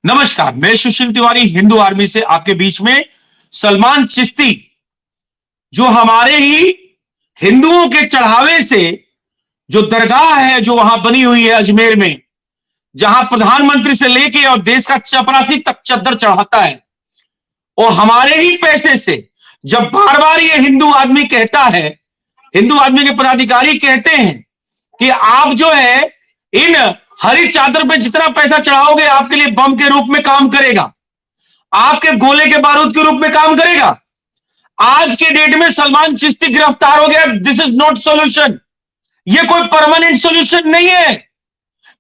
नमस्कार, मैं सुशील तिवारी हिंदू आर्मी से आपके बीच में। सलमान चिश्ती जो हमारे ही हिंदुओं के चढ़ावे से जो दरगाह है जो वहां बनी हुई है अजमेर में, जहां प्रधानमंत्री से लेके और देश का चपरासी तक चद्दर चढ़ाता है, और हमारे ही पैसे से जब बार बार ये हिंदू आदमी कहता है, हिंदू आदमी के पदाधिकारी कहते हैं कि आप जो है इन हरी चादर पे जितना पैसा चढ़ाओगे आपके लिए बम के रूप में काम करेगा, आपके गोले के बारूद के रूप में काम करेगा। आज के डेट में सलमान चिश्ती गिरफ्तार हो गया, दिस इज नॉट सॉल्यूशन। ये कोई परमानेंट सॉल्यूशन नहीं है,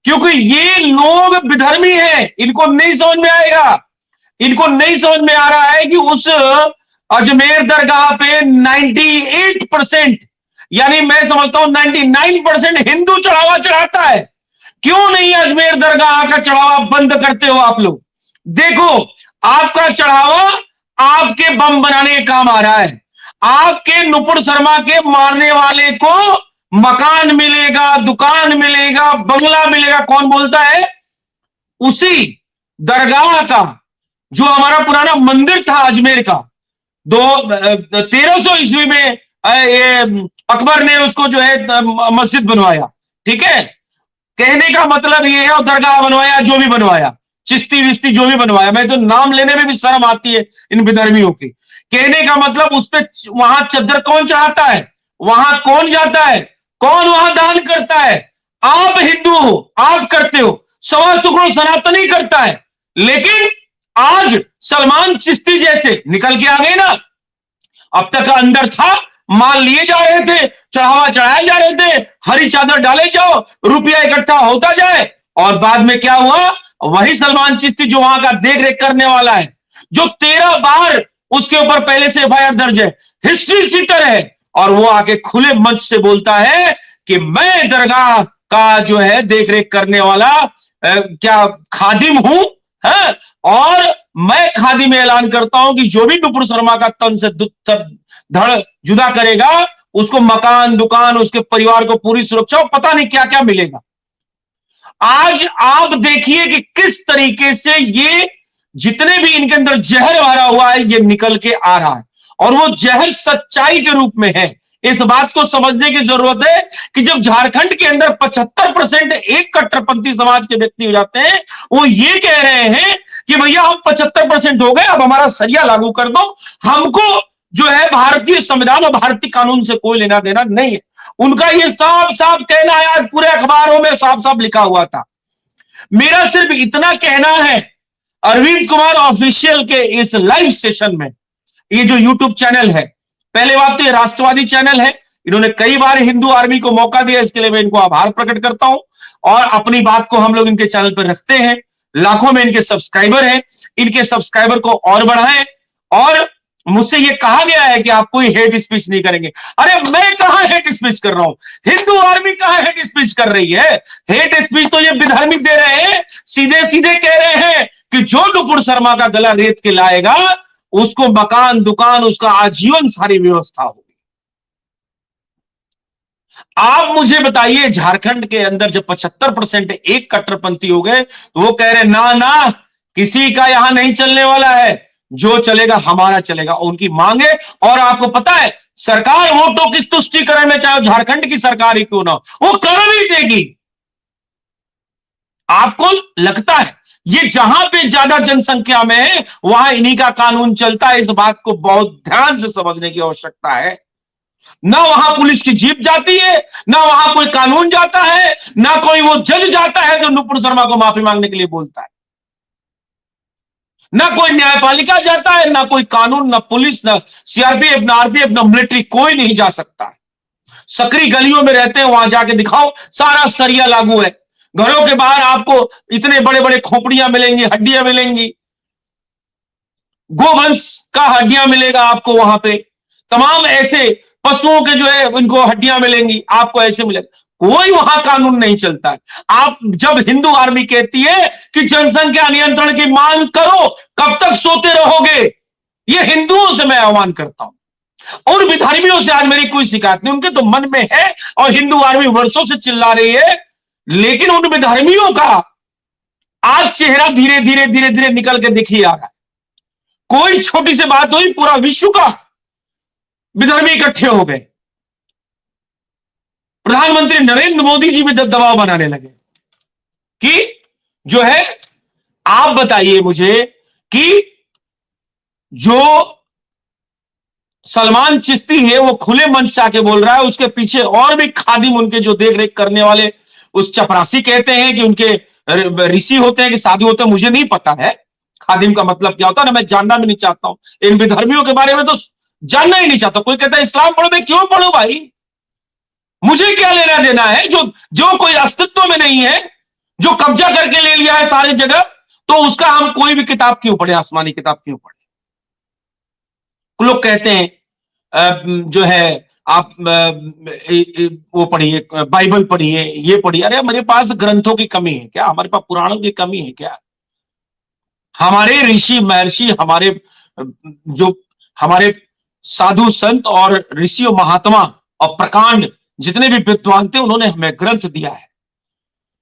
क्योंकि ये लोग विधर्मी हैं। इनको नहीं समझ में आएगा, इनको नहीं समझ में आ रहा है कि उस अजमेर दरगाह पे 98% यानी मैं समझता हूं 99% हिंदू चढ़ावा चढ़ाता है। क्यों नहीं अजमेर दरगाह का चढ़ावा बंद करते हो आप लोग? देखो, आपका चढ़ावा आपके बम बनाने के काम आ रहा है। आपके नुपुर शर्मा के मारने वाले को मकान मिलेगा, दुकान मिलेगा, बंगला मिलेगा। कौन बोलता है? उसी दरगाह का जो हमारा पुराना मंदिर था अजमेर का, 1300 ईस्वी में अकबर ने उसको जो है मस्जिद बनवाया। ठीक है, कहने का मतलब ये है, और दरगाह बनवाया, जो भी बनवाया, चिश्ती विश्ती जो भी बनवाया, मैं तो नाम लेने में भी शर्म आती है इन विधर्मियों की। कहने का मतलब उस पे वहां चद्दर कौन चढ़ाता है, वहां कौन जाता है, कौन वहां दान करता है? आप हिंदू हो, आप करते हो, सवा सैकड़ों सनातनी करता है। लेकिन आज सलमान चिश्ती जैसे निकल के आ गए ना। अब तक अंदर था, माल लिए जा रहे थे, चढ़ावा चढ़ाए जा रहे थे, हरी चादर डाले जाओ, रुपया इकट्ठा होता जाए, और बाद में क्या हुआ? वही सलमान चिश्ती जो वहां का देख रेख करने वाला है, जो 13 बार उसके ऊपर पहले से एफआईआर दर्ज है, हिस्ट्री सीटर है, और वो आके खुले मंच से बोलता है कि मैं दरगाह का जो है देख रेख करने वाला क्या खादिम हूं, है? और मैं खादी में ऐलान करता हूं कि जो भी नुपुर शर्मा का तन से धड़ जुदा करेगा उसको मकान, दुकान, उसके परिवार को पूरी सुरक्षा, और पता नहीं क्या क्या मिलेगा। आज आप देखिए कि किस तरीके से ये जितने भी इनके अंदर जहर भरा हुआ है ये निकल के आ रहा है, और वो जहर सच्चाई के रूप में है। इस बात को समझने की जरूरत है कि जब झारखंड के अंदर 75% एक कट्टरपंथी समाज के व्यक्ति हो जाते हैं, वो ये कह रहे हैं कि भैया हम 75% हो गए, अब हमारा सरिया लागू कर दो, हमको जो है भारतीय संविधान और भारतीय कानून से कोई लेना देना नहीं है। उनका ये साफ साफ कहना है, आज पूरे अखबारों में साफ साफ लिखा हुआ था। मेरा सिर्फ इतना कहना है, अरविंद कुमार ऑफिशियल के इस लाइव सेशन में, ये जो यूट्यूब चैनल है, पहले बात तो ये राष्ट्रवादी चैनल है, इन्होंने कई बार हिंदू आर्मी को मौका दिया, इसके लिए मैं इनको आभार प्रकट करता हूं, और अपनी बात को हम लोग इनके चैनल पर रखते हैं। लाखों में इनके सब्सक्राइबर हैं, इनके सब्सक्राइबर को और बढ़ाएं। और मुझसे ये कहा गया है कि आप कोई हेट स्पीच नहीं करेंगे। अरे मैं कहां हेट स्पीच कर रहा हूं? हिंदू आर्मी कहां हेट स्पीच कर रही है? हेट स्पीच तो ये विधर्मी दे रहे हैं, सीधे सीधे कह रहे हैं कि जो नुपुर शर्मा का गला रेत के लाएगा उसको मकान, दुकान, उसका आजीवन सारी व्यवस्था होगी। आप मुझे बताइए, झारखंड के अंदर जब 75% एक कट्टरपंथी हो गए, तो वो कह रहे ना ना, किसी का यहां नहीं चलने वाला है, जो चलेगा हमारा चलेगा। उनकी मांगे, और आपको पता है सरकार वोटों की तुष्टिकरण में, चाहे झारखंड की सरकार ही क्यों ना, वो कर भी देगी। आपको लगता है ये जहां पे ज्यादा जनसंख्या में है वहां इन्हीं का कानून चलता है? इस बात को बहुत ध्यान से समझने की आवश्यकता है। ना वहां पुलिस की जीप जाती है, ना वहां कोई कानून जाता है, ना कोई वो जज जाता है जो नुपुर शर्मा को माफी मांगने के लिए बोलता है, ना कोई न्यायपालिका जाता है, ना कोई कानून, ना पुलिस, ना सीआरपीएफ, ना आरपीएफ, ना मिलिट्री, कोई नहीं जा सकता। सकरी गलियों में रहते हैं, वहां जाके दिखाओ, सारा सरिया लागू है। घरों के बाहर आपको इतने बड़े बड़े खोपड़ियां मिलेंगी, हड्डियां मिलेंगी, गोवंश का हड्डियां मिलेगा आपको वहां पे, तमाम ऐसे पशुओं के जो है उनको हड्डियां मिलेंगी, आपको ऐसे मिलेगा। कोई वहां कानून नहीं चलता है। आप जब हिंदू आर्मी कहती है कि जनसंख्या नियंत्रण की मांग करो, कब तक सोते रहोगे? ये हिंदुओं से मैं आह्वान करता हूं, और विधर्मियों से आज मेरी कोई शिकायत नहीं, उनके तो मन में है, और हिंदू आर्मी वर्षों से चिल्ला रही है। लेकिन उन विधर्मियों का आज चेहरा धीरे धीरे धीरे धीरे निकल के दिख ही आ रहा है। कोई छोटी सी बात हुई, पूरा विश्व का विधर्मी इकट्ठे हो गए। प्रधानमंत्री नरेंद्र मोदी जी भी दबाव बनाने लगे कि जो है, आप बताइए मुझे कि जो सलमान चिश्ती है वो खुले मंच से आके बोल रहा है, उसके पीछे और भी खादिम उनके जो देख रेख करने वाले, उस चपरासी कहते हैं कि उनके ऋषि होते हैं कि साधु होते हैं, मुझे नहीं पता है खादिम का मतलब क्या होता है ना, मैं जानना भी नहीं चाहता हूं इन विधर्मियों के बारे में, तो जानना ही नहीं चाहता। कोई कहता है इस्लाम पढ़ो, मैं क्यों पढ़ू भाई, मुझे क्या लेना देना है। जो कोई अस्तित्व में नहीं है, जो कब्जा करके ले लिया है सारी जगह, तो उसका हम कोई भी किताब क्यों पढ़े, आसमानी किताब क्यों पढ़े। लोग कहते हैं जो है आप वो पढ़िए, बाइबल पढ़िए, ये पढ़िए। अरे मेरे पास ग्रंथों की कमी है क्या, हमारे पास पुराणों की कमी है क्या। हमारे ऋषि महर्षि, हमारे साधु संत और ऋषियों महात्मा और प्रकांड जितने भी विद्वान थे, उन्होंने हमें ग्रंथ दिया है,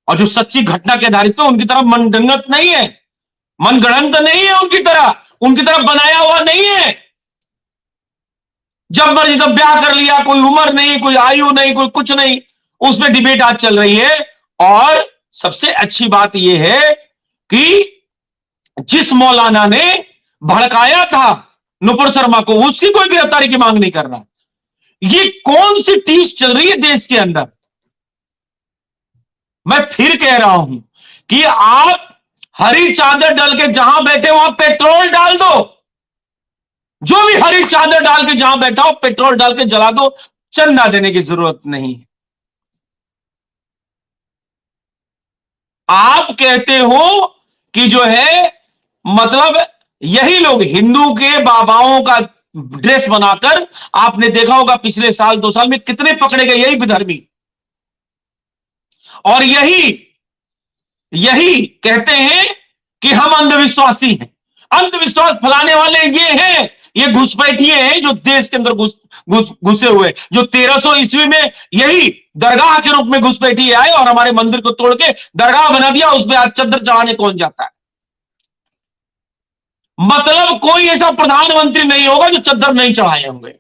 और जो सच्ची घटना के आधारित पे, उनकी तरफ मनगढ़ंत नहीं है, मनगढ़ंत नहीं है, उनकी तरफ बनाया हुआ नहीं है। जब मर्जी तब ब्याह कर लिया, कोई उम्र नहीं, कोई आयु नहीं, कोई कुछ नहीं, उसमें डिबेट आज चल रही है। और सबसे अच्छी बात यह है कि जिस मौलाना ने भड़काया था नुपुर शर्मा को, उसकी कोई गिरफ्तारी की मांग नहीं कर रहा। ये कौन सी टीस चल रही है देश के अंदर। मैं फिर कह रहा हूं कि आप हरी चादर डाल के जहां बैठे वहां पेट्रोल डाल दो, जो भी हरी चादर डाल के जहां बैठा हो पेट्रोल डाल के जला दो, चंदा देने की जरूरत नहीं है। आप कहते हो कि जो है, मतलब यही लोग हिंदू के बाबाओं का ड्रेस बनाकर, आपने देखा होगा पिछले साल 2 साल में कितने पकड़े गए, यही विधर्मी, और यही कहते हैं कि हम अंधविश्वासी हैं। अंधविश्वास फैलाने वाले ये हैं, ये घुसपैठिए हैं जो देश के अंदर घुसे हुए, जो 1300 ईस्वी में यही दरगाह के रूप में घुसपैठिए आए और हमारे मंदिर को तोड़ के दरगाह बना दिया। उसमें आज चद्दर चढ़ाने कौन जाता है। मतलब कोई ऐसा प्रधानमंत्री नहीं होगा जो चद्दर नहीं चढ़ाए होंगे,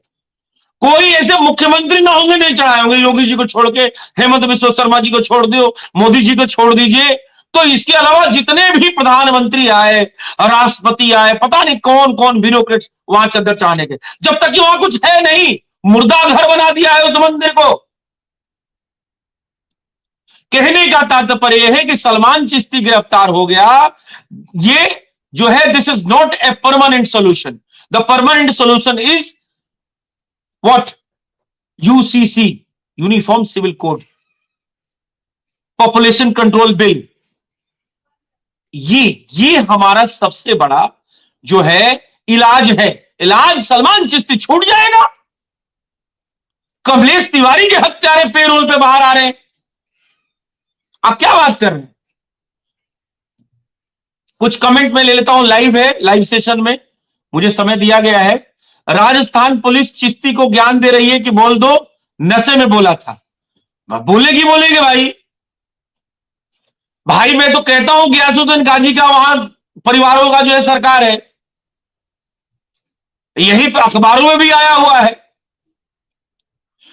कोई ऐसे मुख्यमंत्री ना होंगे नहीं चढ़ाए होंगे। योगी जी को छोड़ के, हेमंत बिस्वा शर्मा जी को छोड़ दो, मोदी जी को छोड़ दीजिए, तो इसके अलावा जितने भी प्रधानमंत्री आए, राष्ट्रपति आए, पता नहीं कौन कौन ब्यूरोक्रेट्स वहां चद्दर चढ़ाने के, जब तक कि वहां कुछ है नहीं, मुर्दा घर बना दिया है उस मंदिर को। कहने का तात्पर्य है कि सलमान चिश्ती गिरफ्तार हो गया, ये जो है, this is not a permanent solution. The permanent solution is what, UCC, uniform civil code, population control bill. ये हमारा सबसे बड़ा जो है इलाज है। इलाज सलमान चिश्ती छूट जाएगा, कमलेश तिवारी के हत्यारे पेरोल पे बाहर आ रहे हैं। आप क्या बात कर रहे हैं। कुछ कमेंट में ले लेता हूं, लाइव है, लाइव सेशन में मुझे समय दिया गया है। राजस्थान पुलिस चिश्ती को ज्ञान दे रही है कि बोल दो, नशे में बोला था। बोलेंगे भाई मैं तो कहता हूं गियासुद्दीन गाजी का वहां परिवारों का जो है सरकार है, यही अखबारों में भी आया हुआ है।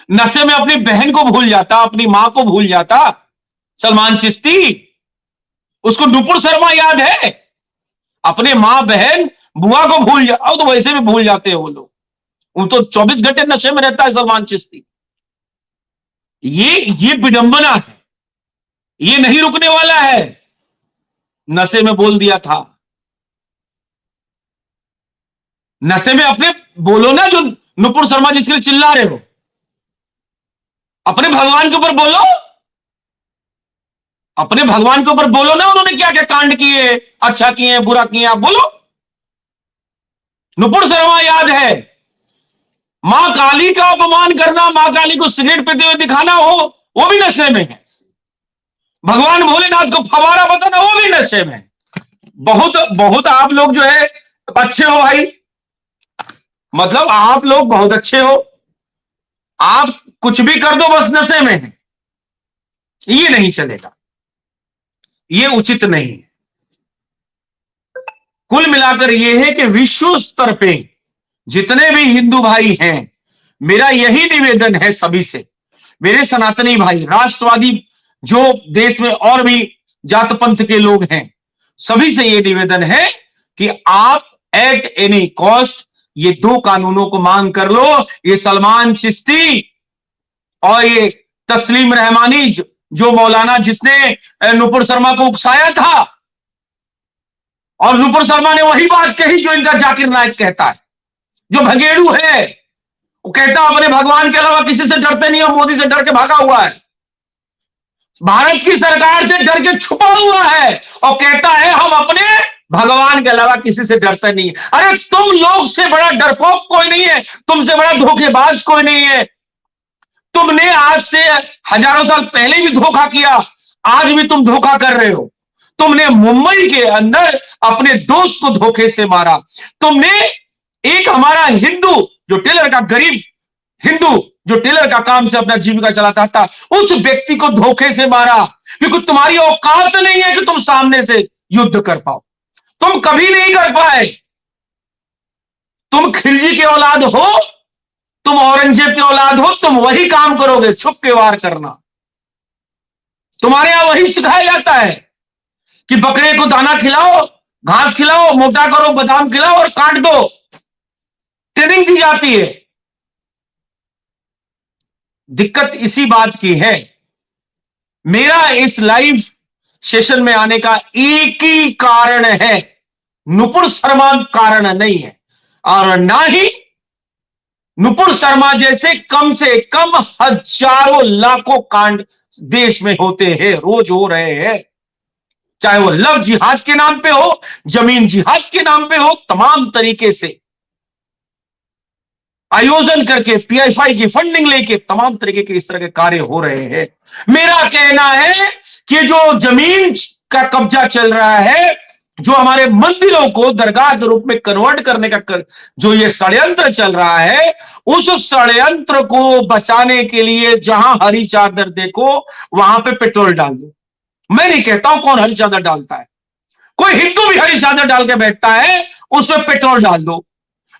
नशे में अपनी बहन को भूल जाता, अपनी मां को भूल जाता सलमान चिश्ती। उसको नुपुर शर्मा याद है, अपने मां बहन बुआ को भूल जा, तो वैसे भी भूल जाते हैं वो लोग। वो तो 24 घंटे नशे में रहता है सलमान चिश्ती। ये विडंबना है, ये नहीं रुकने वाला है। नशे में बोल दिया था, नशे में अपने बोलो ना, जो नुपुर शर्मा जिसके लिए चिल्ला रहे हो, अपने भगवान के ऊपर बोलो, अपने भगवान के ऊपर बोलो ना, उन्होंने क्या क्या कांड किए, अच्छा किए बुरा किए, आप बोलो। नुपुर शर्मा याद है, मां काली का अपमान करना, मां काली को सिगरेट पीते हुए दिखाना, वो भी नशे में है। भगवान भोलेनाथ को फवारा बताना, वो भी नशे में। बहुत आप लोग जो है अच्छे हो भाई, मतलब आप लोग बहुत अच्छे हो, आप कुछ भी कर दो बस नशे में है। ये नहीं चलेगा, ये उचित नहीं है। कुल मिलाकर यह है कि विश्व स्तर पे जितने भी हिंदू भाई हैं, मेरा यही निवेदन है सभी से, मेरे सनातनी भाई, राष्ट्रवादी जो देश में और भी जात पंथ के लोग हैं, सभी से यह निवेदन है कि आप एट एनी कॉस्ट ये दो कानूनों को मांग कर लो। ये सलमान चिश्ती और ये तस्लीम रहमानी जो मौलाना जिसने नुपुर शर्मा को उकसाया था, और नुपुर शर्मा ने वही बात कही जो इनका जाकिर नाइक कहता है, जो भगेड़ू है। वो कहता अपने भगवान के अलावा किसी से डरते नहीं, और मोदी से डर के भागा हुआ है, भारत की सरकार से डर के छुपा हुआ है, और कहता है हम अपने भगवान के अलावा किसी से डरते नहीं। अरे तुम लोग से बड़ा डरपोक कोई नहीं है, तुमसे बड़ा धोखेबाज कोई नहीं है। तुमने आज से हजारों साल पहले भी धोखा किया, आज भी तुम धोखा कर रहे हो। तुमने मुंबई के अंदर अपने दोस्त को धोखे से मारा। तुमने एक हमारा हिंदू जो टेलर का गरीब हिंदू जो टेलर का काम से अपना जीविका चलाता था, उस व्यक्ति को धोखे से मारा, क्योंकि तुम्हारी औकात नहीं है कि तुम सामने से युद्ध कर पाओ। तुम कभी नहीं कर पाए। तुम खिलजी के औलाद हो, तुम औरंगजेब के औलाद हो, तुम वही काम करोगे, छुप के वार करना। तुम्हारे यहां वही सिखाया जाता है कि बकरे को दाना खिलाओ, घास खिलाओ, मोटा करो, बादाम खिलाओ और काट दो। ट्रेनिंग दी जाती है। दिक्कत इसी बात की है। मेरा इस लाइव सेशन में आने का एक ही कारण है, नुपुर शर्मा कारण नहीं है, और ना ही नुपुर शर्मा जैसे कम से कम हजारों लाखों कांड देश में होते हैं, रोज हो रहे हैं। चाहे वो लव जिहाद के नाम पे हो, जमीन जिहाद के नाम पे हो, तमाम तरीके से आयोजन करके पीएफआई की फंडिंग लेके तमाम तरीके के इस तरह के कार्य हो रहे हैं। मेरा कहना है कि जो जमीन का कब्जा चल रहा है, जो हमारे मंदिरों को दरगाह के रूप में कन्वर्ट करने का जो ये षड्यंत्र चल रहा है, उस षड्यंत्र को बचाने के लिए जहां हरी चादर देखो वहां पे पेट्रोल डाल दो। मैं नहीं कहता हूं कौन हरी चादर डालता है, कोई हिंदू भी हरी चादर डाल के बैठता है, उसमें पेट्रोल डाल दो।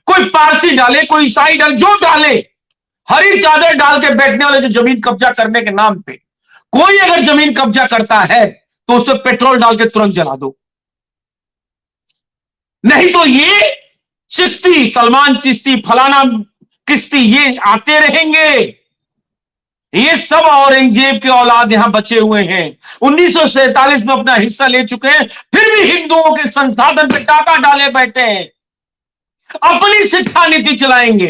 कोई पारसी डाले, कोई ईसाई डाले, जो डाले, हरी चादर डाल के बैठने वाले जो जमीन कब्जा करने के नाम पे कोई अगर जमीन कब्जा करता है तो उसमें पेट्रोल डाल के तुरंत जला दो। नहीं तो ये चिश्ती, सलमान चिश्ती, फलाना किश्ती, ये आते रहेंगे। ये सब औरंगजेब के औलाद यहां बचे हुए हैं, 1947 में अपना हिस्सा ले चुके हैं, फिर भी हिंदुओं के संसाधन पे टाका डाले बैठे हैं। अपनी शिक्षा नीति चलाएंगे,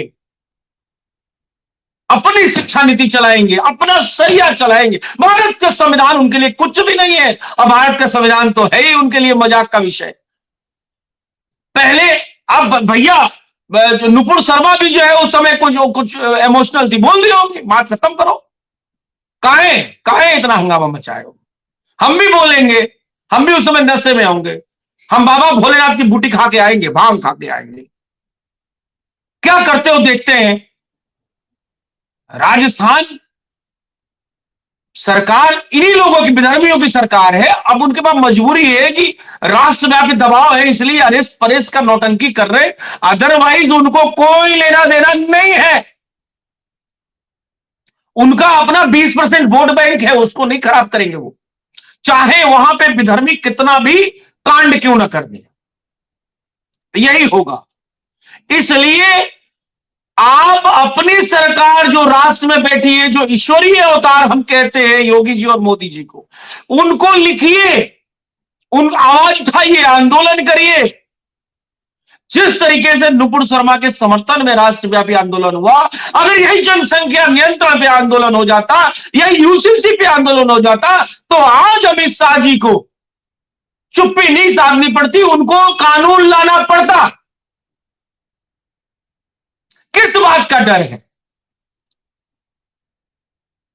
अपनी शिक्षा नीति चलाएंगे, अपना सरिया चलाएंगे। भारत का संविधान उनके लिए कुछ भी नहीं है, और भारत का संविधान तो है ही उनके लिए मजाक का विषय। पहले अब भैया नुपुर शर्मा भी जो है उस समय कुछ इमोशनल थी, बोल दिया होंगे, बात खत्म करो। काहे इतना हंगामा मचाए हो? हम भी बोलेंगे, हम भी उस समय नशे में होंगे, हम बाबा भोलेनाथ की बूटी खा के आएंगे, भांग खा के आएंगे। क्या करते हो देखते हैं। राजस्थान सरकार इन्हीं लोगों की, विधर्मियों की सरकार है। अब उनके पास मजबूरी है कि राष्ट्रव्यापी दबाव है, इसलिए अरेस्ट परेश का नौटंकी कर रहे, अदरवाइज उनको कोई लेना देना नहीं है। उनका अपना 20% वोट बैंक है, उसको नहीं खराब करेंगे वो, चाहे वहां पे विधर्मी कितना भी कांड क्यों ना कर दे। यही होगा। इसलिए आप अपनी सरकार जो राष्ट्र में बैठी है, जो ईश्वरीय अवतार हम कहते हैं योगी जी और मोदी जी को, उनको लिखिए, उन आवाज उठाइए, आंदोलन करिए। जिस तरीके से नुपुर शर्मा के समर्थन में राष्ट्रव्यापी आंदोलन हुआ, अगर यही जनसंख्या नियंत्रण पे आंदोलन हो जाता, यही यूसीसी पे आंदोलन हो जाता, तो आज अमित शाह जी को चुप्पी नहीं साधनी पड़ती, उनको कानून लाना पड़ता। किस बात का डर है?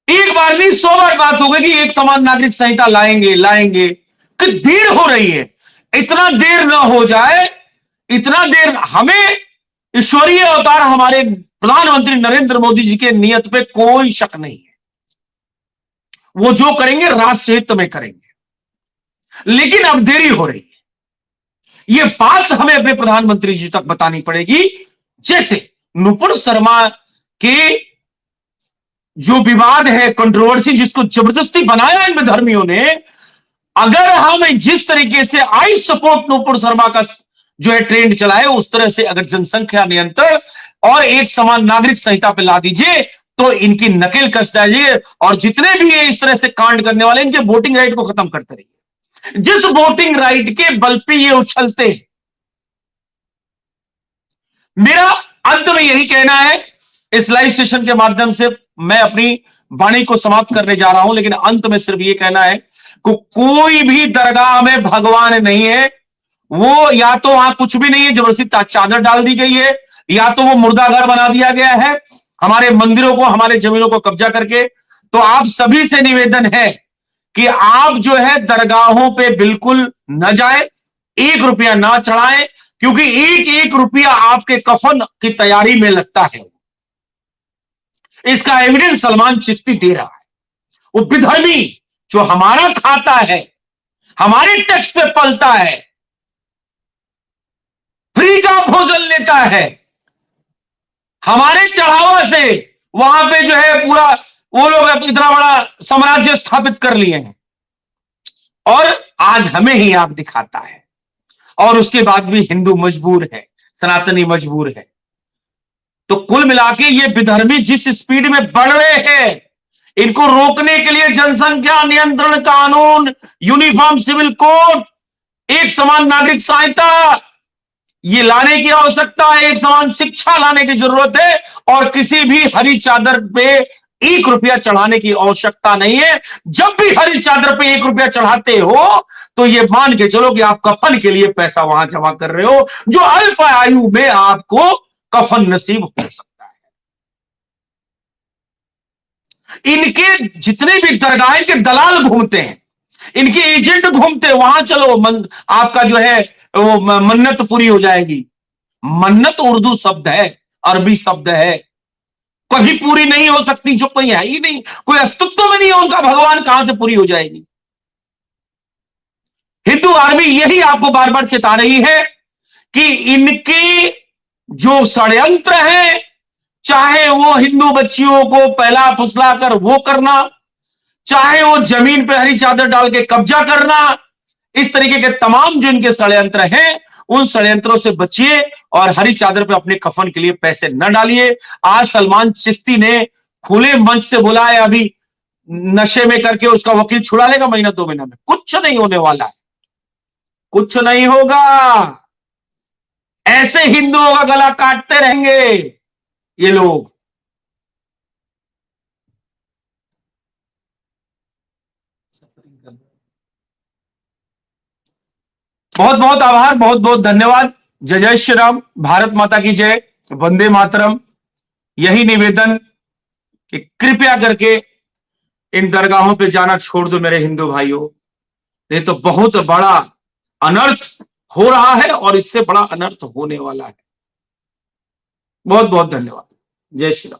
एक बार नहीं 100 बार बात हो गई कि एक समान नागरिक संहिता लाएंगे कि देर हो रही है। इतना देर ना हो जाए, इतना देर। हमें ईश्वरीय अवतार हमारे प्रधानमंत्री नरेंद्र मोदी जी के नियत पे कोई शक नहीं है। वो जो करेंगे राष्ट्र हित में करेंगे, लेकिन अब देरी हो रही है। ये बात हमें अपने प्रधानमंत्री जी तक बतानी पड़ेगी। जैसे नुपुर शर्मा के जो विवाद है, कंट्रोवर्सी, जिसको जबरदस्ती बनाया इन धर्मियों ने, अगर हम जिस तरीके से आई सपोर्ट नुपुर शर्मा का जो है ट्रेंड चलाए, उस तरह से अगर जनसंख्या नियंत्रण और एक समान नागरिक संहिता पे ला दीजिए तो इनकी नकेल कस जाइए, और जितने भी ये इस तरह से कांड करने वाले, इनके वोटिंग राइट को खत्म करते रहिए। जिस वोटिंग राइट के बल पे ये उछलते हैं, मेरा अंत में यही कहना है, इस लाइव सेशन के माध्यम से मैं अपनी वाणी को समाप्त करने जा रहा हूं, लेकिन अंत में सिर्फ ये कहना है कि कोई भी दरगाह में भगवान नहीं है। वो या तो वहां कुछ भी नहीं है, जबरदस्ती चादर डाल दी गई है, या तो वो मुर्दा घर बना दिया गया है हमारे मंदिरों को, हमारे जमीनों को कब्जा करके। तो आप सभी से निवेदन है कि आप जो है दरगाहों पे बिल्कुल न जाए, 1 रुपया ना चढ़ाएं, क्योंकि 1-1 रुपया आपके कफन की तैयारी में लगता है। इसका एविडेंस सलमान चिश्ती दे रहा है। वो विधर्मी जो हमारा खाता है, हमारे टैक्स पे पलता है, फ्री का भोजन लेता है, हमारे चढ़ावा से वहां पे जो है पूरा वो लोग इतना बड़ा साम्राज्य स्थापित कर लिए हैं, और आज हमें ही आग दिखाता है। और उसके बाद भी हिंदू मजबूर है, सनातनी मजबूर है। तो कुल मिलाके ये विधर्मी जिस स्पीड में बढ़ रहे हैं, इनको रोकने के लिए जनसंख्या नियंत्रण कानून, यूनिफॉर्म सिविल कोड, एक समान नागरिक संहिता, ये लाने की आवश्यकता है। एक समान शिक्षा लाने की जरूरत है, और किसी भी हरी चादर पे 1 रुपया चढ़ाने की आवश्यकता नहीं है। जब भी हरी चादर पे 1 रुपया चढ़ाते हो तो ये मान के चलो कि आप कफन के लिए पैसा वहां जमा कर रहे हो, जो अल्प आयु में आपको कफन नसीब हो सकता है। इनके जितने भी दरगाह, इनके दलाल घूमते हैं, इनके एजेंट घूमते हैं, वहां चलो आपका जो है वो मन्नत पूरी हो जाएगी। मन्नत उर्दू शब्द है, अरबी शब्द है, कभी पूरी नहीं हो सकती, जो कोई है ही नहीं, कोई अस्तित्व में नहीं है उनका, भगवान कहां से पूरी हो जाएगी। हिंदू आर्मी यही आपको बार बार चेता रही है कि इनके जो षड्यंत्र है, चाहे वो हिंदू बच्चियों को पहला फुसला कर वो करना, चाहे वो जमीन पर हरी चादर डाल के कब्जा करना, इस तरीके के तमाम जो इनके षड्यंत्र हैं, उन षड्यंत्रों से बचिए और हरी चादर पे अपने कफन के लिए पैसे न डालिए। आज सलमान चिश्ती ने खुले मंच से बोला है, अभी नशे में करके उसका वकील छुड़ा लेगा महीना 2 महीना में। कुछ नहीं होने वाला है, कुछ नहीं होगा। ऐसे हिंदुओं का गला काटते रहेंगे ये लोग। बहुत बहुत आभार, बहुत बहुत धन्यवाद। जय जय श्री राम, भारत माता की जय, वंदे मातरम। यही निवेदन कि कृपया करके इन दरगाहों पे जाना छोड़ दो मेरे हिंदू भाइयों, ये तो बहुत बड़ा अनर्थ हो रहा है और इससे बड़ा अनर्थ होने वाला है। बहुत बहुत धन्यवाद। जय श्री राम।